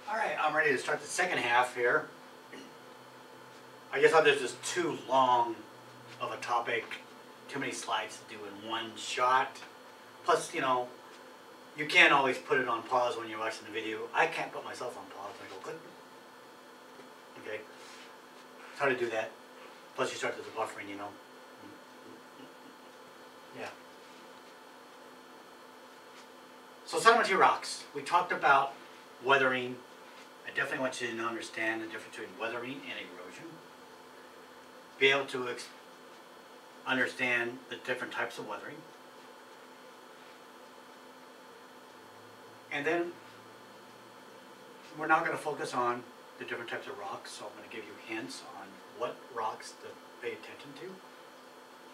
Alright, I'm ready to start the second half here. I just thought this was too long of a topic, too many slides to do in one shot. Plus, you can't always put it on pause when you're watching the video. I can't put myself on pause. I go click. Okay. It's hard to do that. Plus you start the buffering, Yeah. So sedimentary rocks. We talked about weathering. I definitely want you to understand the difference between weathering and erosion. Be able to understand the different types of weathering. And then we're now going to focus on the different types of rocks. So I'm going to give you hints on what rocks to pay attention to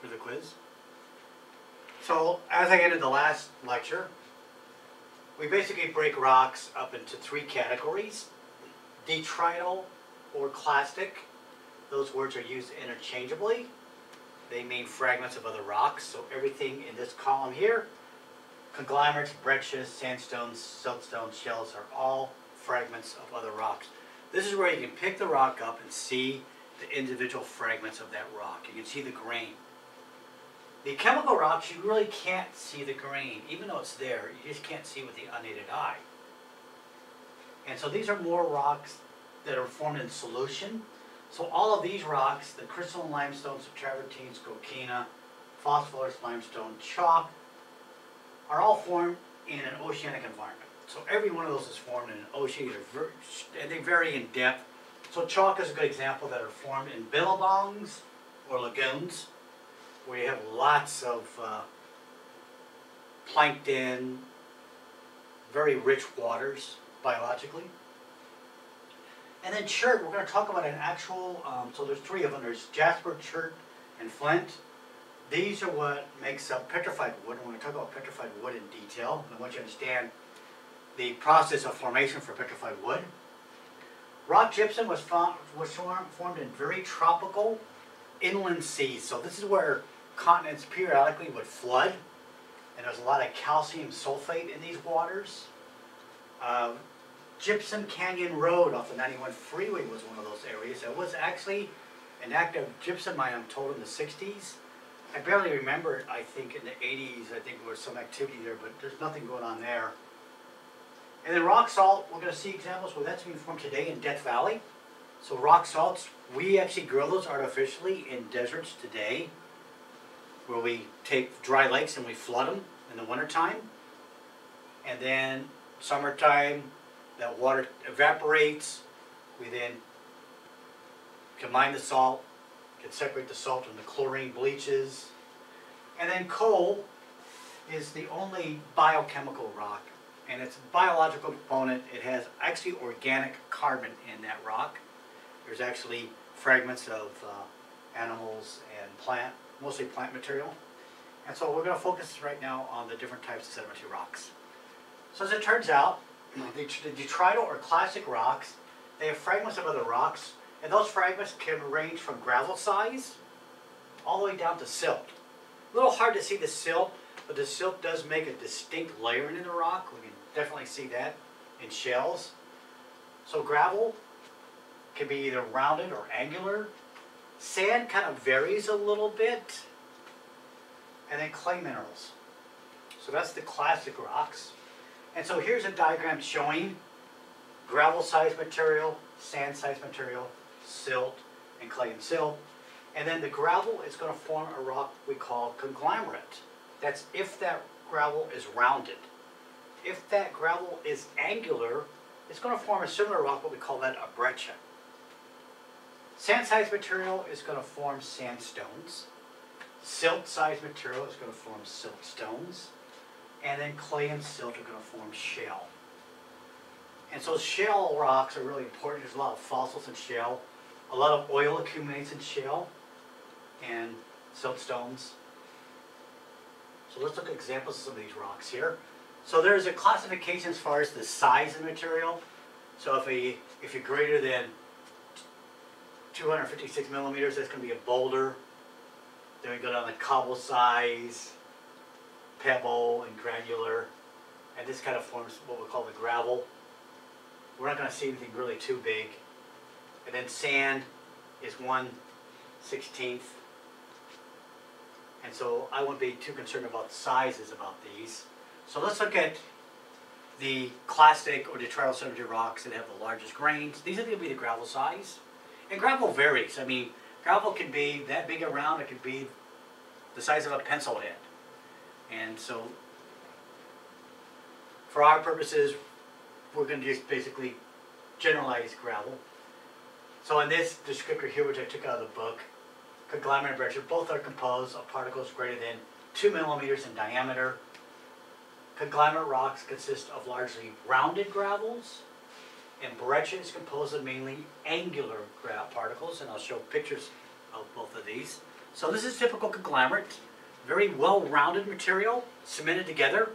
for the quiz. So as I ended the last lecture, we basically break rocks up into three categories: detrital or clastic. Those words are used interchangeably. They mean fragments of other rocks. So everything in this column here, conglomerates, breccias, sandstones, siltstones, shells, are all fragments of other rocks. This is where you can pick the rock up and see the individual fragments of that rock. You can see the grain. The chemical rocks, you really can't see the grain. Even though it's there, you just can't see with the unaided eye. And so these are more rocks that are formed in solution. So all of these rocks, the crystalline limestones, travertines, coquina, phosphorus limestone, chalk, are all formed in an oceanic environment. So every one of those is formed in an ocean, and they vary in depth. So chalk is a good example that are formed in billabongs or lagoons, where you have lots of plankton, very rich waters biologically. And then chert, we're going to talk about an actual, so there's three of them. There's jasper, chert, and flint. These are what makes up petrified wood. I'm going to talk about petrified wood in detail. I want you to understand the process of formation for petrified wood. Rock gypsum was formed in very tropical inland seas. So this is where continents periodically would flood, and there's a lot of calcium sulfate in these waters. Gypsum Canyon Road off the 91 freeway was one of those areas. It was actually an active gypsum mine, I'm told, in the 60s. I barely remember it. I think in the 80s, I think there was some activity there, but there's nothing going on there. And then rock salt, we're going to see examples where that's being formed today in Death Valley. So rock salts, we actually grow those artificially in deserts today, where we take dry lakes and we flood them in the wintertime. And then summertime, that water evaporates. We then combine the salt, can separate the salt from the chlorine bleaches. And then coal is the only biochemical rock, and its biological component, it has actually organic carbon in that rock. There's actually fragments of animals and plant, mostly plant material. And so we're going to focus right now on the different types of sedimentary rocks. So as it turns out, the detrital or classic rocks, they have fragments of other rocks, and those fragments can range from gravel size all the way down to silt. A little hard to see the silt, but the silt does make a distinct layering in the rock. We can definitely see that in shells. So gravel can be either rounded or angular. Sand kind of varies a little bit. And then clay minerals. So that's the classic rocks. And so here's a diagram showing gravel-sized material, sand-sized material, silt, and clay and silt. And then the gravel is going to form a rock we call conglomerate. That's if that gravel is rounded. If that gravel is angular, it's going to form a similar rock, but we call that a breccia. Sand-sized material is going to form sandstones. Silt-sized material is going to form siltstones. And then clay and silt are going to form shale. And so shale rocks are really important. There's a lot of fossils in shale. A lot of oil accumulates in shale and siltstones. So let's look at examples of some of these rocks here. So there's a classification as far as the size of the material. So if you're greater than 256 millimeters, that's going to be a boulder. Then we go down to cobble size, pebble, and granular. And this kind of forms what we call the gravel. we're not going to see anything really too big. And then sand is 1/16. And so I wouldn't be too concerned about the sizes about these. So let's look at the classic or detrital sedimentary rocks that have the largest grains. These are going to be the gravel size. And gravel varies. I mean, gravel can be that big around, it could be the size of a pencil head. And so, for our purposes, we're going to just basically generalize gravel. So in this descriptor here, which I took out of the book, conglomerate and breccia, both are composed of particles greater than 2 millimeters in diameter. Conglomerate rocks consist of largely rounded gravels, and breccia is composed of mainly angular particles, and I'll show pictures of both of these. So this is typical conglomerate, very well-rounded material, cemented together.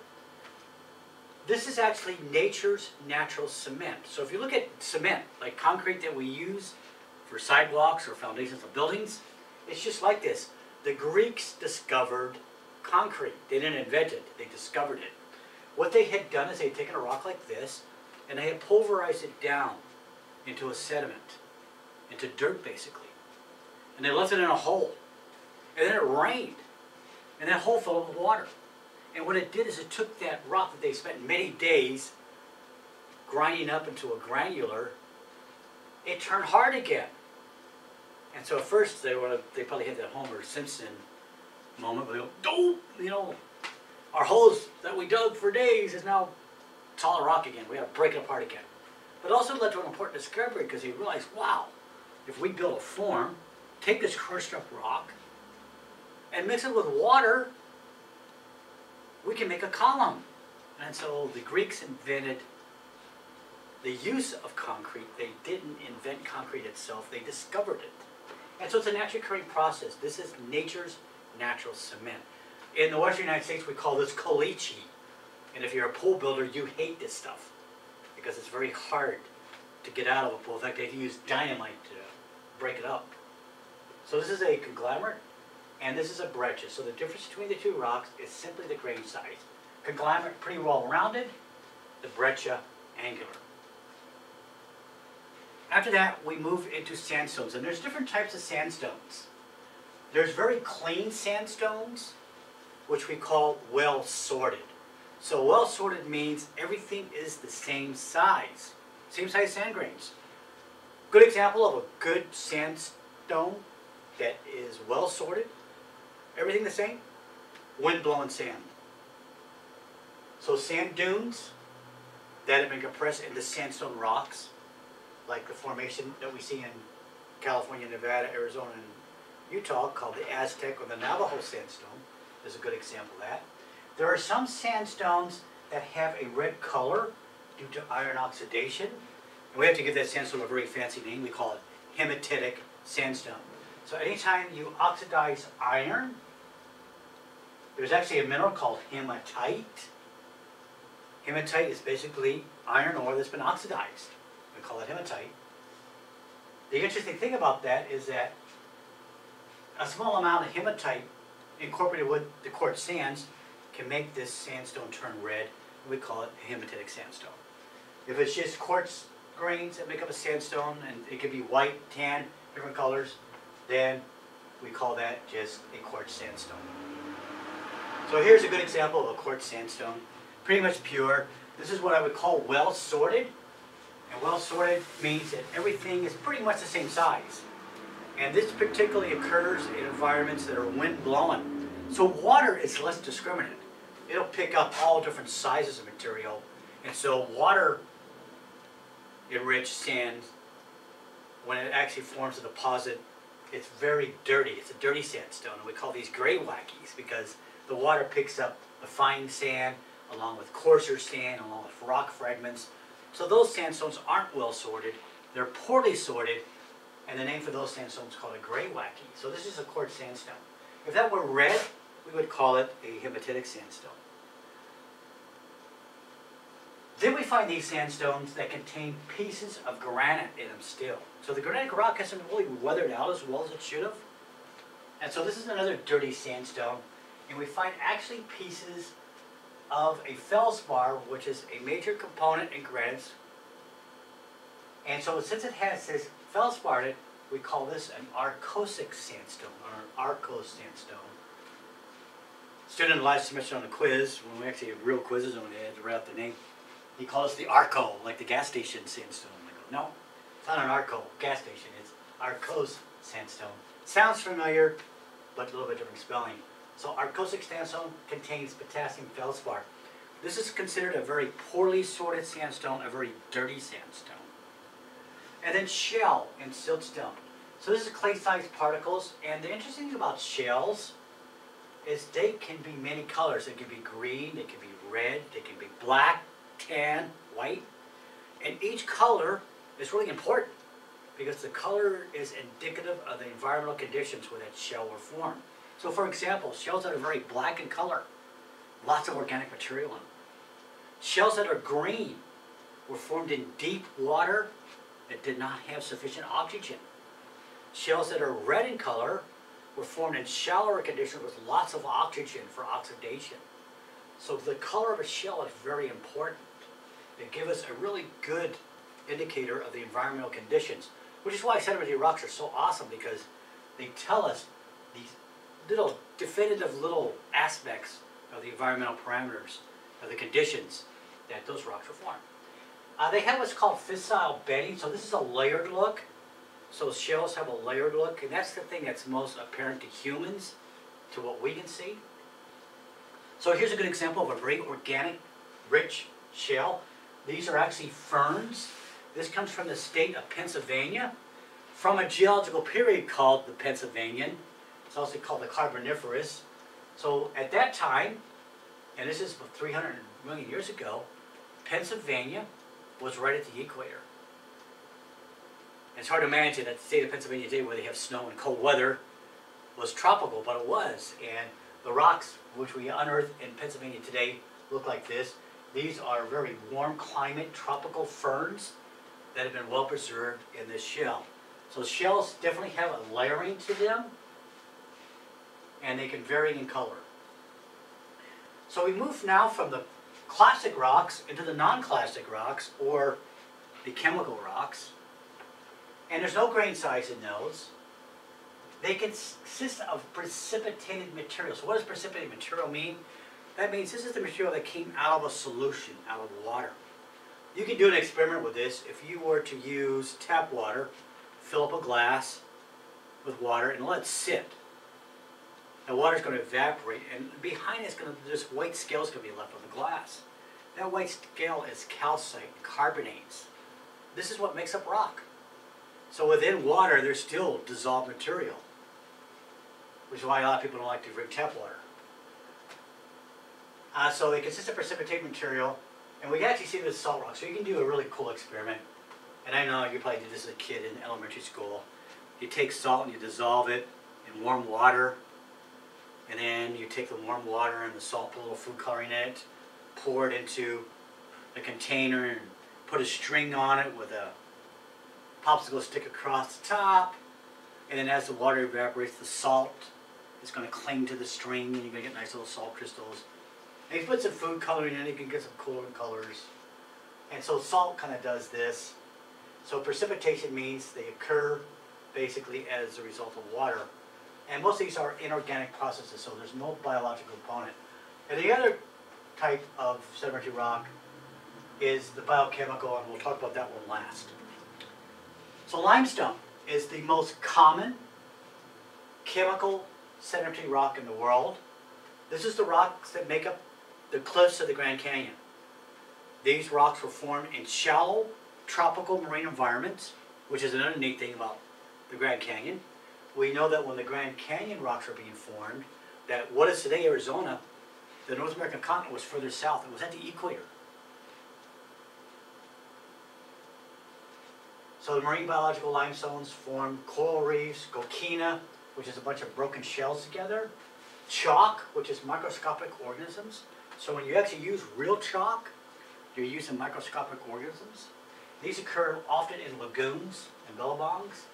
This is actually nature's natural cement. So if you look at cement, like concrete that we use for sidewalks or foundations of buildings, it's just like this. The Greeks discovered concrete. They didn't invent it, they discovered it. What they had done is they had taken a rock like this and they had pulverized it down into a sediment, into dirt basically. And they left it in a hole. And then it rained. And that hole filled with water. And what it did is it took that rock that they spent many days grinding up into a granular, it turned hard again. And so at first they probably had that Homer Simpson moment where they go, oh, you know, our holes that we dug for days is now solid rock again. We got to break it apart again. But it also led to an important discovery because he realized, wow, if we build a form, take this crushed up rock and mix it with water, we can make a column. And so the Greeks invented the use of concrete. They didn't invent concrete itself, they discovered it. And so it's a naturally occurring process. This is nature's natural cement. In the Western United States, we call this caliche. And if you're a pool builder, you hate this stuff because it's very hard to get out of a pool. In fact, they use dynamite to break it up. So this is a conglomerate, and this is a breccia. So the difference between the two rocks is simply the grain size. Conglomerate, pretty well rounded. The breccia, angular. After that, we move into sandstones, and there's different types of sandstones. There's very clean sandstones, which we call well sorted. So well sorted means everything is the same size sand grains. Good example of a good sandstone that is well sorted, everything the same, wind-blown sand. So sand dunes that have been compressed into sandstone rocks, like the formation that we see in California, Nevada, Arizona, and Utah, called the Aztec or the Navajo sandstone, is a good example of that. There are some sandstones that have a red color due to iron oxidation. And we have to give that sandstone a very fancy name. We call it hematitic sandstone. So anytime you oxidize iron, there's actually a mineral called hematite. Hematite is basically iron ore that's been oxidized. We call it hematite. The interesting thing about that is that a small amount of hematite incorporated with the quartz sands can make this sandstone turn red, and we call it hematitic sandstone. If it's just quartz grains that make up a sandstone, and it can be white, tan, different colors, then we call that just a quartz sandstone. So here's a good example of a quartz sandstone, pretty much pure. This is what I would call well sorted, and well sorted means that everything is pretty much the same size. And this particularly occurs in environments that are wind blowing. So water is less discriminate. It'll pick up all different sizes of material. And so water enriched sand, when it actually forms a deposit, it's very dirty. It's a dirty sandstone. And we call these gray wackies because the water picks up the fine sand along with coarser sand, along with rock fragments. So those sandstones aren't well sorted. They're poorly sorted. And the name for those sandstones is called a gray wacky. So this is a quartz sandstone. If that were red, we would call it a hematitic sandstone. Then we find these sandstones that contain pieces of granite in them still. So the granitic rock hasn't really weathered out as well as it should have. And so this is another dirty sandstone. And we find actually pieces of a feldspar, which is a major component in granites, And so since it has this feldspar in it, we call this an arcosic sandstone, or an arcose sandstone. Student last semester on a quiz, when we actually had real quizzes and we had to write out the name, he called us the Arco, like the gas station sandstone. I go, no, it's not an Arco gas station, it's arcose sandstone. Sounds familiar, but a little bit different spelling. So arcosic sandstone contains potassium feldspar. This is considered a very poorly sorted sandstone, a very dirty sandstone. And then shell and siltstone. So this is clay-sized particles, and the interesting thing about shells is they can be many colors. They can be green, they can be red, they can be black, tan, white. And each color is really important because the color is indicative of the environmental conditions where that shell were formed. So for example, shells that are very black in color, lots of organic material in them. Shells that are green were formed in deep water that did not have sufficient oxygen. Shells that are red in color were formed in shallower conditions with lots of oxygen for oxidation. So the color of a shell is very important. They give us a really good indicator of the environmental conditions, which is why sedimentary rocks are so awesome, because they tell us these little definitive little aspects of the environmental parameters of the conditions that those rocks were formed. They have what's called fissile bedding, so this is a layered look. So shells have a layered look, and that's the thing that's most apparent to humans, to what we can see. So here's a good example of a very organic, rich shell. These are actually ferns. This comes from the state of Pennsylvania, from a geological period called the Pennsylvanian. It's also called the Carboniferous. So at that time, and this is about 300 million years ago, Pennsylvania was right at the equator. It's hard to imagine that the state of Pennsylvania today, where they have snow and cold weather, was tropical, but it was. And the rocks which we unearth in Pennsylvania today look like this. These are very warm climate tropical ferns that have been well preserved in this shell. So shells definitely have a layering to them, and they can vary in color. So we move now from the classic rocks into the non-classic rocks, or the chemical rocks. And there's no grain size in those. They consist of precipitated material. So what does precipitated material mean? That means this is the material that came out of a solution, out of water. You can do an experiment with this. If you were to use tap water, fill up a glass with water and let it sit. The water's going to evaporate, and behind it's going to, this white scale is going to be left on the glass. That white scale is calcite, carbonates. This is what makes up rock. So within water, there's still dissolved material, which is why a lot of people don't like to drink tap water. So they consist of precipitated material, and we can actually see this salt rock. So you can do a really cool experiment. And I know you probably did this as a kid in elementary school. You take salt and you dissolve it in warm water, and then you take the warm water and the salt, put a little food coloring in it, pour it into a container, and put a string on it with a popsicle stick across the top, and then as the water evaporates, the salt is going to cling to the string, and you're going to get nice little salt crystals. And you put some food coloring in it, you can get some cooler colors. And so salt kind of does this. So precipitation means they occur basically as a result of water. And most of these are inorganic processes, so there's no biological component. And the other type of sedimentary rock is the biochemical, and we'll talk about that one last. So limestone is the most common chemical sedimentary rock in the world. This is the rocks that make up the cliffs of the Grand Canyon. These rocks were formed in shallow tropical marine environments, which is another neat thing about the Grand Canyon. We know that when the Grand Canyon rocks were being formed, that what is today Arizona, the North American continent was further south. It was at the equator. So the marine biological limestones form coral reefs, coquina, which is a bunch of broken shells together, chalk, which is microscopic organisms. So when you actually use real chalk, you're using microscopic organisms. These occur often in lagoons and billabongs.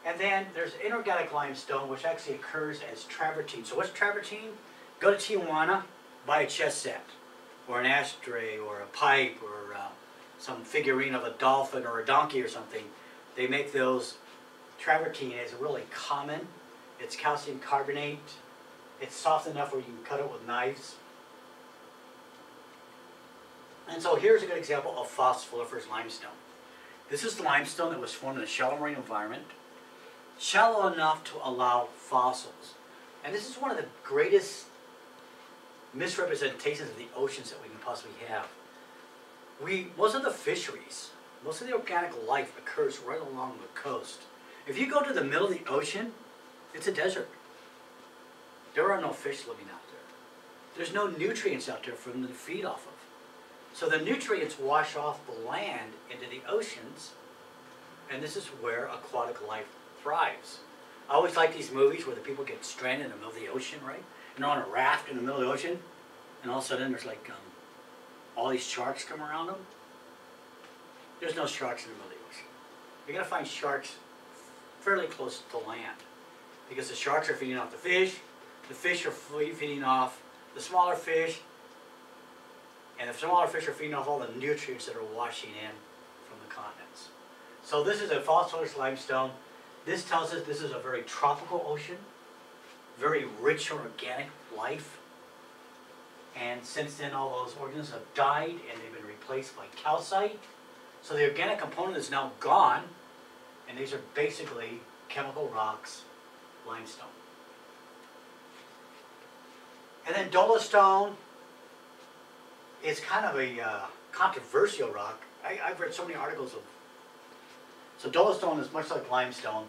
And then there's inorganic limestone, which actually occurs as travertine. So what's travertine? Go to Tijuana, buy a chess set, or an ashtray, or a pipe, or some figurine of a dolphin or a donkey or something, they make those travertine. It's really common. It's calcium carbonate. It's soft enough where you can cut it with knives. And so here's a good example of phosphorus limestone. This is the limestone that was formed in a shallow marine environment, shallow enough to allow fossils. And this is one of the greatest misrepresentations of the oceans that we can possibly have. Most of the fisheries, most of the organic life occurs right along the coast. If you go to the middle of the ocean, it's a desert. There are no fish living out there. There's no nutrients out there for them to feed off of. So the nutrients wash off the land into the oceans, and this is where aquatic life thrives. I always like these movies where the people get stranded in the middle of the ocean, right? And they're on a raft in the middle of the ocean, and all of a sudden there's like all these sharks come around them. There's no sharks in the middle of the ocean. You're going to find sharks fairly close to land, because the sharks are feeding off the fish are feeding off the smaller fish, and the smaller fish are feeding off all the nutrients that are washing in from the continents. So this is a phosphorus limestone. This tells us this is a very tropical ocean, very rich in organic life. And since then all those organisms have died and they've been replaced by calcite. So the organic component is now gone, and these are basically chemical rocks, limestone. And then dolostone is kind of a controversial rock. I've read so many articles of. So dolostone is much like limestone.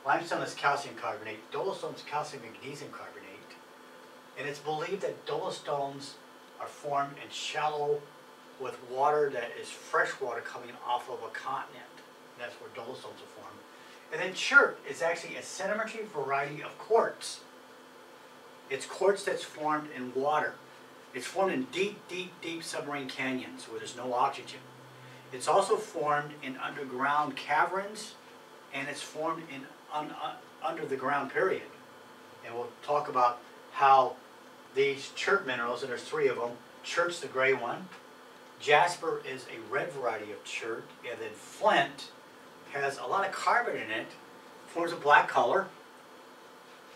Limestone is calcium carbonate. Dolostone is calcium magnesium carbonate. And it's believed that dolostones are formed in shallow with water that is fresh water coming off of a continent. And that's where dolostones are formed. And then chert is actually a sedimentary variety of quartz. It's quartz that's formed in water. It's formed in deep, deep, deep submarine canyons where there's no oxygen. It's also formed in underground caverns, and it's formed in under the ground period. And we'll talk about how these chert minerals, and there's three of them. Chert's the gray one. Jasper is a red variety of chert, and then flint has a lot of carbon in it, forms a black color,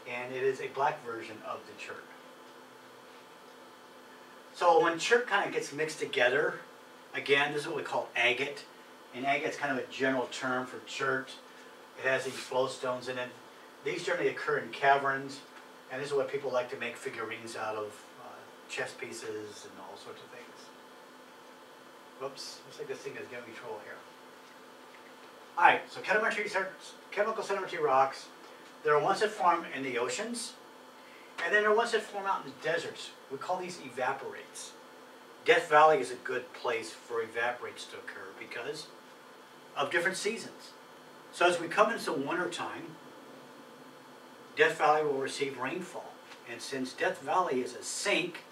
and it is a black version of the chert. So when chert kind of gets mixed together, again, this is what we call agate. And agate is kind of a general term for chert. It has these flow stones in it. These generally occur in caverns, and this is what people like to make figurines out of, chess pieces and all sorts of things. Whoops, looks like this thing is giving me trouble here. Alright, so chemical sedimentary rocks, there are ones that form in the oceans, and then there are ones that form out in the deserts. We call these evaporites. Death Valley is a good place for evaporites to occur because of different seasons. So as we come into wintertime, Death Valley will receive rainfall. And since Death Valley is a sink,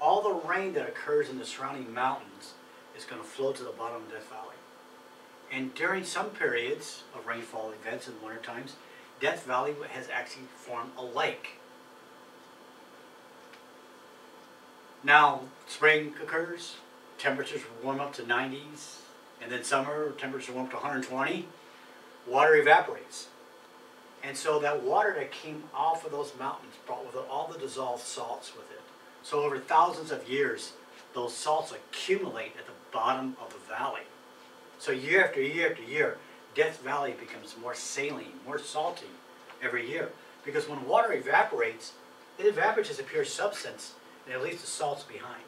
all the rain that occurs in the surrounding mountains is going to flow to the bottom of Death Valley. And during some periods of rainfall events in winter times, Death Valley has actually formed a lake. Now, spring occurs, temperatures warm up to 90s, and then summer, temperatures warm up to 120, water evaporates. And so that water that came off of those mountains brought with it all the dissolved salts with it. So over thousands of years, those salts accumulate at the bottom of the valley. So year after year after year, Death Valley becomes more saline, more salty every year. Because when water evaporates, it evaporates as a pure substance, and it leaves the salts behind.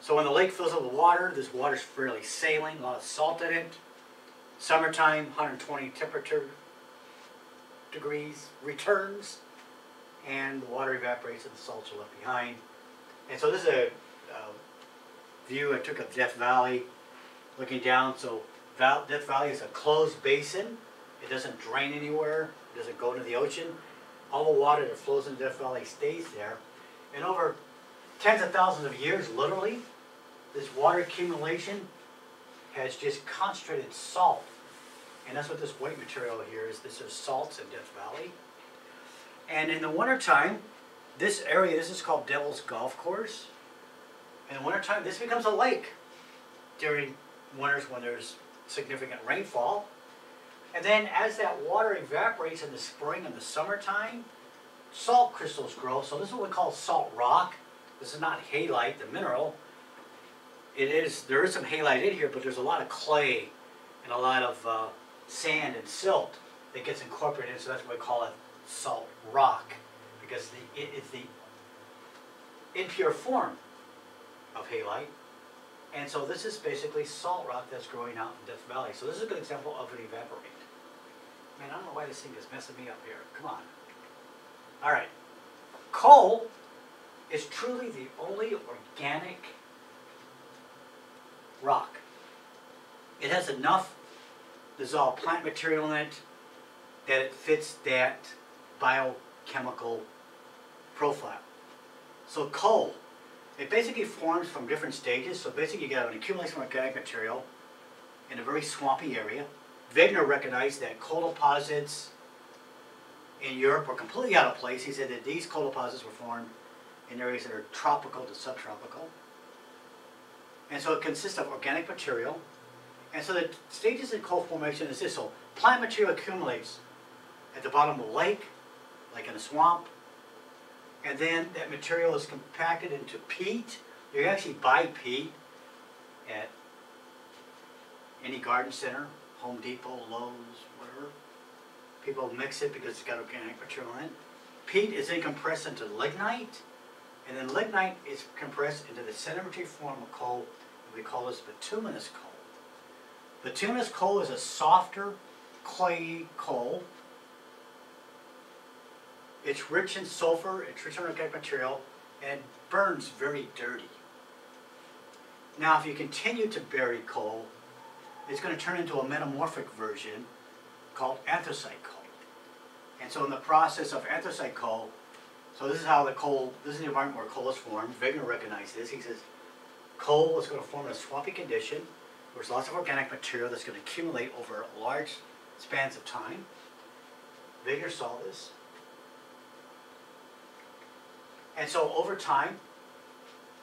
So when the lake fills up with water, this water is fairly saline, a lot of salt in it. Summertime, 120 temperature degrees returns, and the water evaporates and the salts are left behind. And so this is a view I took of Death Valley, looking down. So Death Valley is a closed basin. It doesn't drain anywhere. It doesn't go into the ocean. All the water that flows into Death Valley stays there. And over tens of thousands of years, literally, this water accumulation has just concentrated salt. And that's what this white material here is. This is salts in Death Valley. And in the wintertime, this area, this is called Devil's Golf Course. In the wintertime, this becomes a lake. during winters when there's significant rainfall. And then as that water evaporates in the spring and the summertime, salt crystals grow. So this is what we call salt rock. This is not halite, the mineral. There is some halite in here, but there's a lot of clay and a lot of sand and silt that gets incorporated, so that's why we call it salt rock, because it is the impure form of halite. And so this is basically salt rock that's growing out in Death Valley. So this is a good example of an evaporate. Man, I don't know why this thing is messing me up here. Come on. All right. Coal is truly the only organic rock. It has enough dissolved plant material in it that it fits that biochemical profile. So coal, it basically forms from different stages. So basically you get an accumulation of organic material in a very swampy area. Wegener recognized that coal deposits in Europe were completely out of place. He said that these coal deposits were formed in areas that are tropical to subtropical. And so it consists of organic material. And so the stages in coal formation is this. So plant material accumulates at the bottom of a lake, like in a swamp. And then that material is compacted into peat. You can actually buy peat at any garden center, Home Depot, Lowe's, whatever. People mix it because it's got organic material in it. Peat is then compressed into lignite. And then lignite is compressed into the sedimentary form of coal. And we call this bituminous coal. Bituminous coal is a softer, clayey coal. It's rich in sulfur, it's rich in organic material, and it burns very dirty. Now, if you continue to bury coal, it's going to turn into a metamorphic version called anthracite coal. And so in the process of anthracite coal, so this is how the coal, this is the environment where coal is formed. Wegener recognized this. He says coal is going to form in a swampy condition. There's lots of organic material that's going to accumulate over large spans of time. Wegener saw this. And so over time,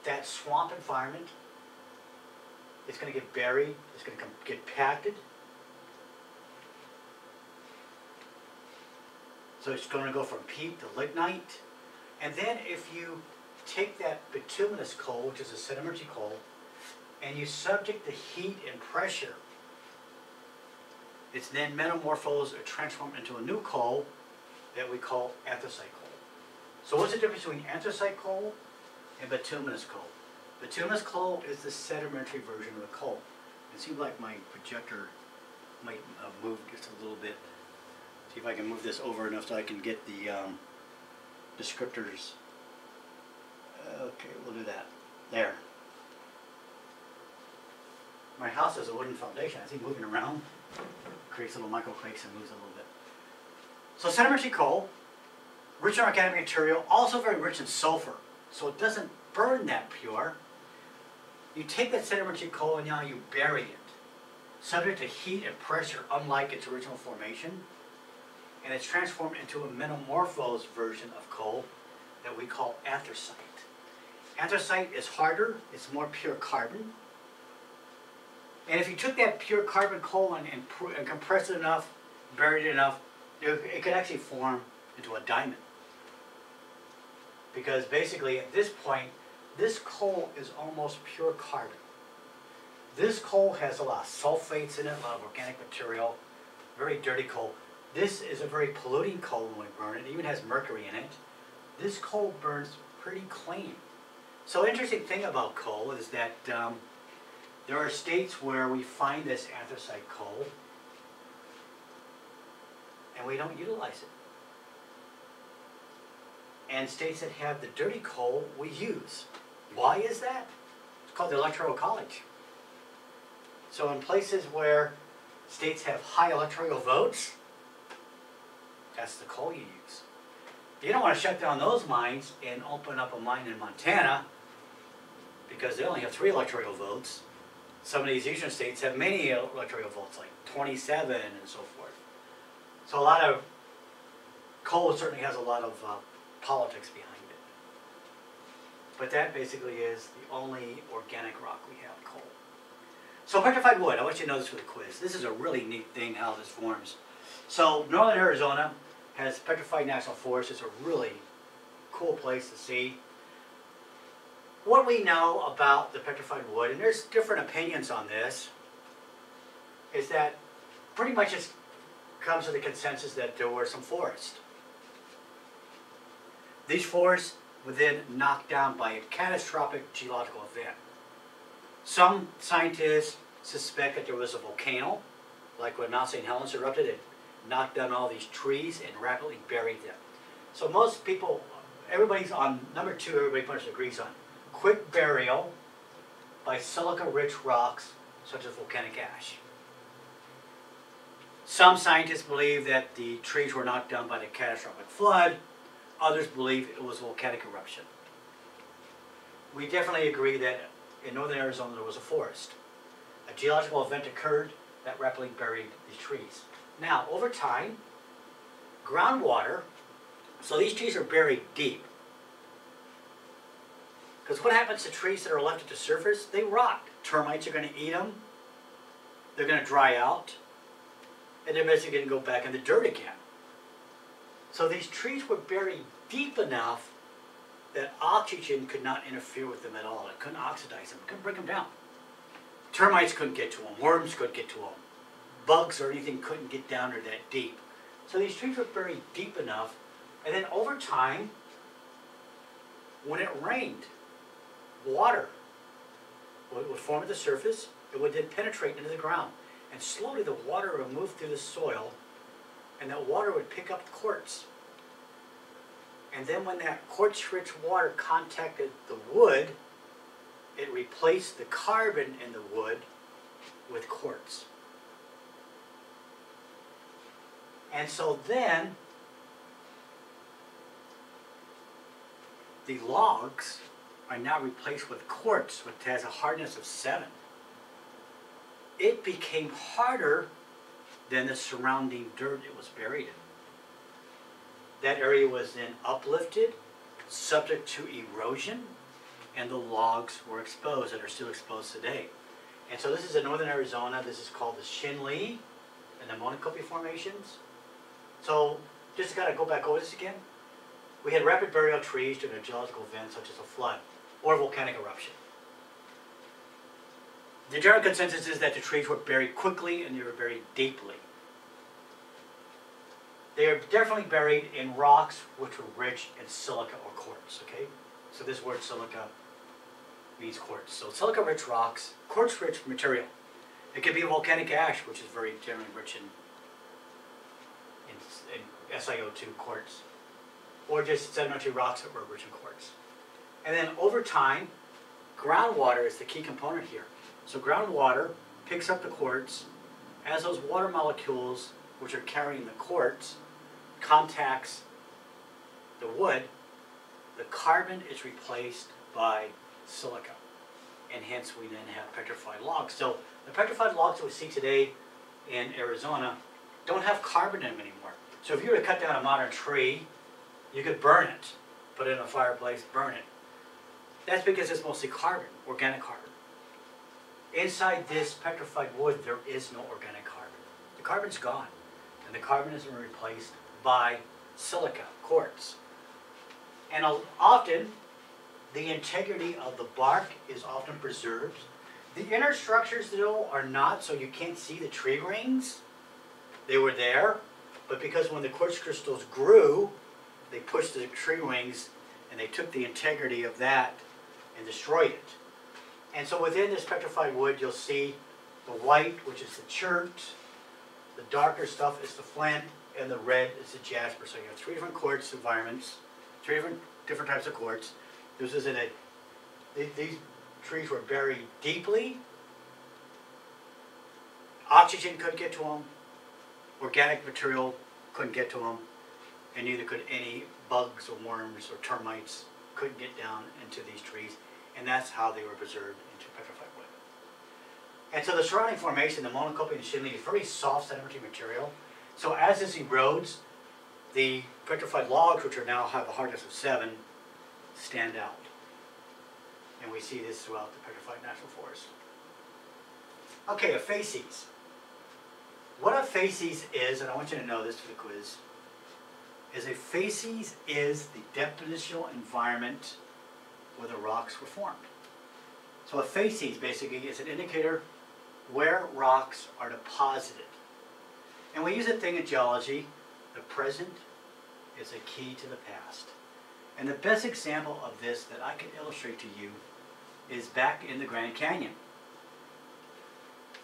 that swamp environment is going to get buried, it's going to get compacted. So it's going to go from peat to lignite. And then if you take that bituminous coal, which is a sedimentary coal, and you subject the heat and pressure, it's then metamorphosed or transformed into a new coal that we call anthracite coal. So what's the difference between anthracite coal and bituminous coal? Bituminous coal is the sedimentary version of the coal. It seems like my projector might move just a little bit. See if I can move this over enough so I can get the descriptors. Okay, we'll do that. There. My house has a wooden foundation. I think moving around creates little microquakes and moves a little bit. So sedimentary coal, rich in organic material, also very rich in sulfur. So it doesn't burn that pure. You take that sedimentary coal and now you bury it, subject to heat and pressure, unlike its original formation. And it's transformed into a metamorphosed version of coal that we call anthracite. Anthracite is harder, it's more pure carbon. And if you took that pure carbon coal and compressed it enough, buried it enough, it could actually form into a diamond. Because basically at this point, this coal is almost pure carbon. This coal has a lot of sulfates in it, a lot of organic material, very dirty coal. This is a very polluting coal when we burn it. It even has mercury in it. This coal burns pretty clean. So interesting thing about coal is that there are states where we find this anthracite coal and we don't utilize it. And states that have the dirty coal we use. Why is that? It's called the electoral college. So in places where states have high electoral votes, that's the coal you use. You don't want to shut down those mines and open up a mine in Montana because they only have 3 electoral votes. Some of these eastern states have many electoral votes, like 27 and so forth. So a lot of coal certainly has a lot of politics behind it. But that basically is the only organic rock we have, coal. So petrified wood, I want you to know this for the quiz. This is a really neat thing how this forms. So northern Arizona has petrified national forest. It's a really cool place to see. What we know about the petrified wood, and there's different opinions on this, is that pretty much it comes to the consensus that there were some forests. These forests were then knocked down by a catastrophic geological event. Some scientists suspect that there was a volcano, like when Mount St. Helens erupted, it knocked down all these trees and rapidly buried them. So most people, everybody's on number 2, everybody pretty much agrees on. Quick burial by silica-rich rocks such as volcanic ash. Some scientists believe that the trees were knocked down by the catastrophic flood. Others believe it was volcanic eruption. We definitely agree that in northern Arizona there was a forest. A geological event occurred that rapidly buried these trees. Now, over time, groundwater, so these trees are buried deep. Because what happens to trees that are left at the surface? They rot. Termites are going to eat them. They're going to dry out. And they're basically going to go back in the dirt again. So these trees were buried deep enough that oxygen could not interfere with them at all. It couldn't oxidize them. It couldn't break them down. Termites couldn't get to them. Worms couldn't get to them. Bugs or anything couldn't get down there that deep. So these trees were buried deep enough. And then over time, when it rained, water would form at the surface. It would then penetrate into the ground. And slowly the water would move through the soil, and that water would pick up quartz. And then when that quartz-rich water contacted the wood, it replaced the carbon in the wood with quartz. And so then the logs are now replaced with quartz, which has a hardness of 7. It became harder than the surrounding dirt it was buried in. That area was then uplifted, subject to erosion, and the logs were exposed and are still exposed today. And so this is in northern Arizona. This is called the Shinle and the Monocopi formations. So just got to go back over this again. We had rapid burial trees during a geological event such as a flood or volcanic eruption. The general consensus is that the trees were buried quickly and they were buried deeply. They are definitely buried in rocks which were rich in silica or quartz, okay? So this word silica means quartz. So silica-rich rocks, quartz-rich material. It could be volcanic ash, which is very generally rich in SiO2 quartz, or just sedimentary rocks that were rich in quartz. And then over time, groundwater is the key component here. So groundwater picks up the quartz. As those water molecules, which are carrying the quartz, contacts the wood, the carbon is replaced by silica. And hence we then have petrified logs. So the petrified logs that we see today in Arizona don't have carbon in them anymore. So if you were to cut down a modern tree, you could burn it, put it in a fireplace, burn it. That's because it's mostly carbon, organic carbon. Inside this petrified wood, there is no organic carbon. The carbon's gone, and the carbon has been replaced by silica, quartz. And often, the integrity of the bark is often preserved. The inner structures, though, are not, so you can't see the tree rings. They were there, but because when the quartz crystals grew, they pushed the tree rings, and they took the integrity of that and destroyed it. And so within this petrified wood, you'll see the white, which is the chert, the darker stuff is the flint, and the red is the jasper. So you have 3 different quartz environments, 3 different types of quartz. This is these trees were buried deeply. Oxygen couldn't get to them. Organic material couldn't get to them. And neither could any bugs or worms or termites couldn't get down into these trees. And that's how they were preserved into petrified wood. And so the surrounding formation, the Monocopi and Shinle, is very soft sedimentary material. So as this erodes, the petrified logs, which are now have a hardness of 7, stand out. And we see this throughout the Petrified National Forest. Okay, a facies. What a facies is, and I want you to know this for the quiz, is a facies is the depositional environment where the rocks were formed. So a facies basically is an indicator where rocks are deposited. And we use a thing in geology, the present is a key to the past. And the best example of this that I can illustrate to you is back in the Grand Canyon.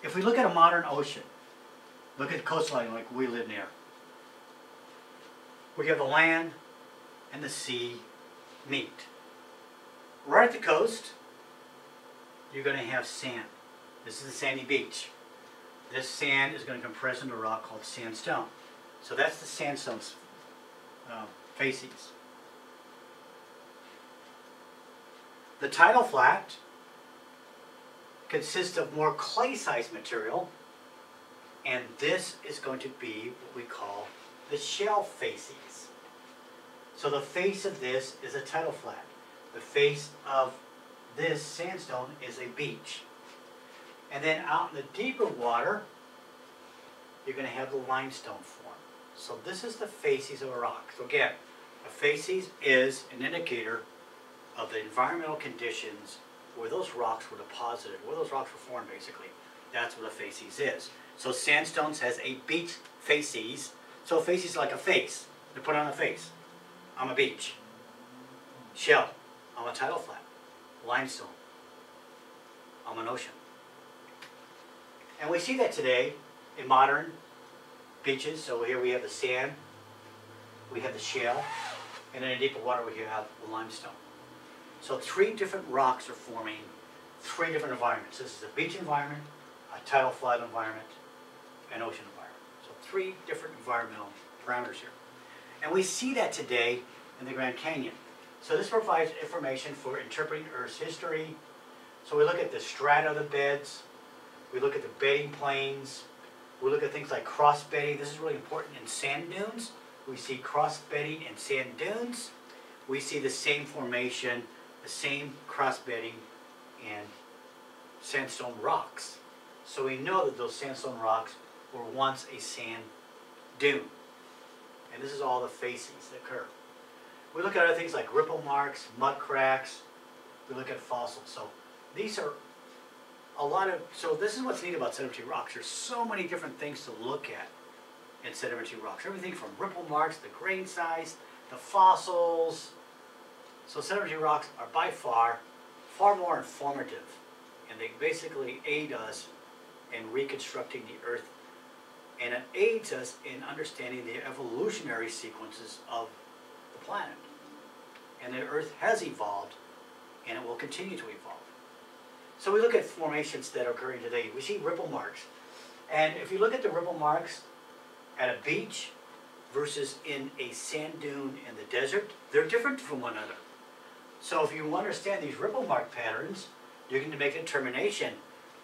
If we look at a modern ocean, look at the coastline like we live near. We have the land and the sea meet. Right at the coast, you're going to have sand. This is a sandy beach. This sand is going to compress into a rock called sandstone. So that's the sandstone's facies. The tidal flat consists of more clay-sized material, and this is going to be what we call the shell facies. So the face of this is a tidal flat. The face of this sandstone is a beach. And then out in the deeper water, you're going to have the limestone form. So this is the facies of a rock. So again, a facies is an indicator of the environmental conditions where those rocks were deposited, where those rocks were formed basically. That's what a facies is. So sandstone has a beach facies. So a facies is like a face. They put on a face. I'm a beach. Shell. I'm a tidal flat. Limestone. I'm an ocean. And we see that today in modern beaches. So here we have the sand, we have the shell, and then in deeper water we have the limestone. So three different rocks are forming three different environments. This is a beach environment, a tidal flat environment, and ocean environment. So three different environmental parameters here. And we see that today in the Grand Canyon. So this provides information for interpreting Earth's history. So we look at the strata of the beds, we look at the bedding planes, we look at things like cross bedding. This is really important in sand dunes. We see cross bedding in sand dunes. We see the same formation, the same cross bedding in sandstone rocks. So we know that those sandstone rocks were once a sand dune. And this is all the facies that occur. We look at other things like ripple marks, mud cracks. We look at fossils. So these are a lot of, so this is what's neat about sedimentary rocks. There's so many different things to look at in sedimentary rocks. Everything from ripple marks, the grain size, the fossils. So sedimentary rocks are by far more informative. And they basically aid us in reconstructing the Earth. And it aids us in understanding the evolutionary sequences of the planet. And the Earth has evolved, and it will continue to evolve. So we look at formations that are occurring today. We see ripple marks. And if you look at the ripple marks at a beach versus in a sand dune in the desert, they're different from one another. So if you understand these ripple mark patterns, you can make a determination.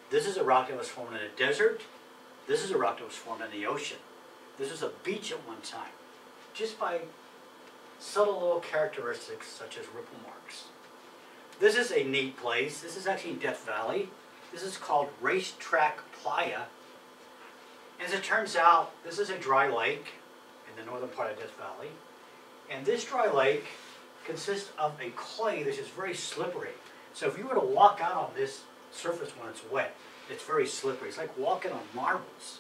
This is a rock that was formed in a desert. This is a rock that was formed in the ocean. This was a beach at one time. Just by subtle little characteristics such as ripple marks. This is a neat place. This is actually in Death Valley. This is called Racetrack Playa. As it turns out, this is a dry lake in the northern part of Death Valley. And this dry lake consists of a clay that is very slippery. So if you were to walk out on this surface when it's wet, it's very slippery. It's like walking on marbles.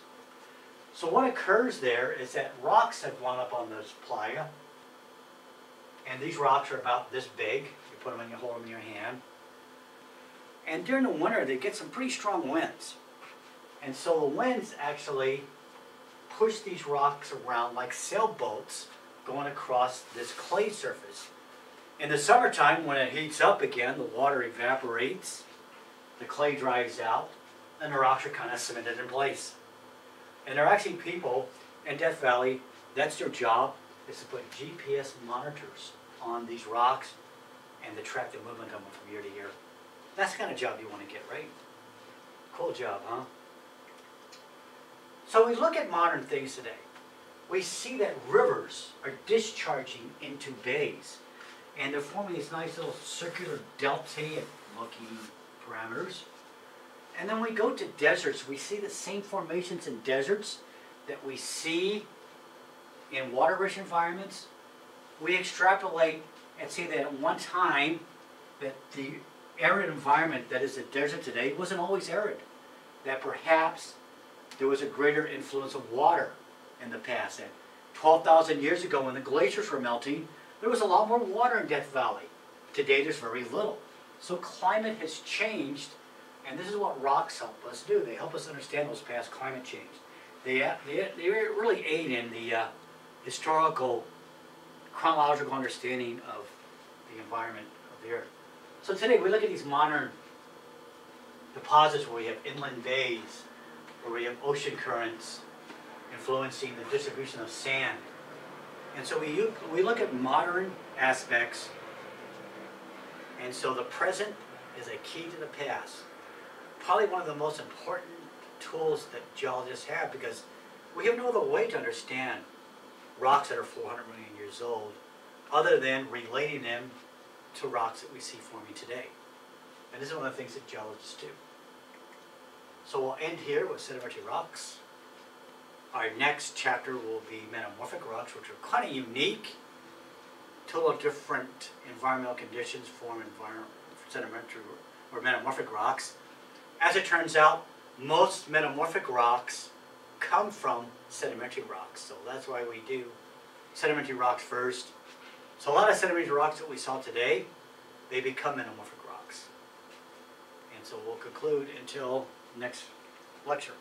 So what occurs there is that rocks have wound up on this playa. And these rocks are about this big. You put them and you hold them in your hand. And during the winter, they get some pretty strong winds. And so the winds actually push these rocks around like sailboats going across this clay surface. In the summertime, when it heats up again, the water evaporates, the clay dries out, and the rocks are kind of cemented in place. And there are actually people in Death Valley, that's their job, is to put GPS monitors on these rocks and to track the movement of them from year to year. That's the kind of job you want to get, right? Cool job, huh? So we look at modern things today. We see that rivers are discharging into bays. And they're forming these nice little circular delta-looking parameters. And then we go to deserts, we see the same formations in deserts that we see in water-rich environments. We extrapolate and see that at one time that the arid environment that is the desert today wasn't always arid. That perhaps there was a greater influence of water in the past. That 12,000 years ago when the glaciers were melting, there was a lot more water in Death Valley. Today there's very little. So climate has changed, and this is what rocks help us do. They help us understand those past climate change. They really aid in the historical, chronological understanding of the environment of the Earth. So today we look at these modern deposits where we have inland bays, where we have ocean currents influencing the distribution of sand. And so we look at modern aspects, and so the present is a key to the past. Probably one of the most important tools that geologists have, because we have no other way to understand rocks that are 400 million years old other than relating them to rocks that we see forming today. And this is one of the things that geologists do. So we'll end here with sedimentary rocks. Our next chapter will be metamorphic rocks, which are kind of unique. Total different environmental conditions form sedimentary or metamorphic rocks. As it turns out, most metamorphic rocks come from sedimentary rocks. So that's why we do sedimentary rocks first. So a lot of sedimentary rocks that we saw today, they become metamorphic rocks. And so we'll conclude until next lecture.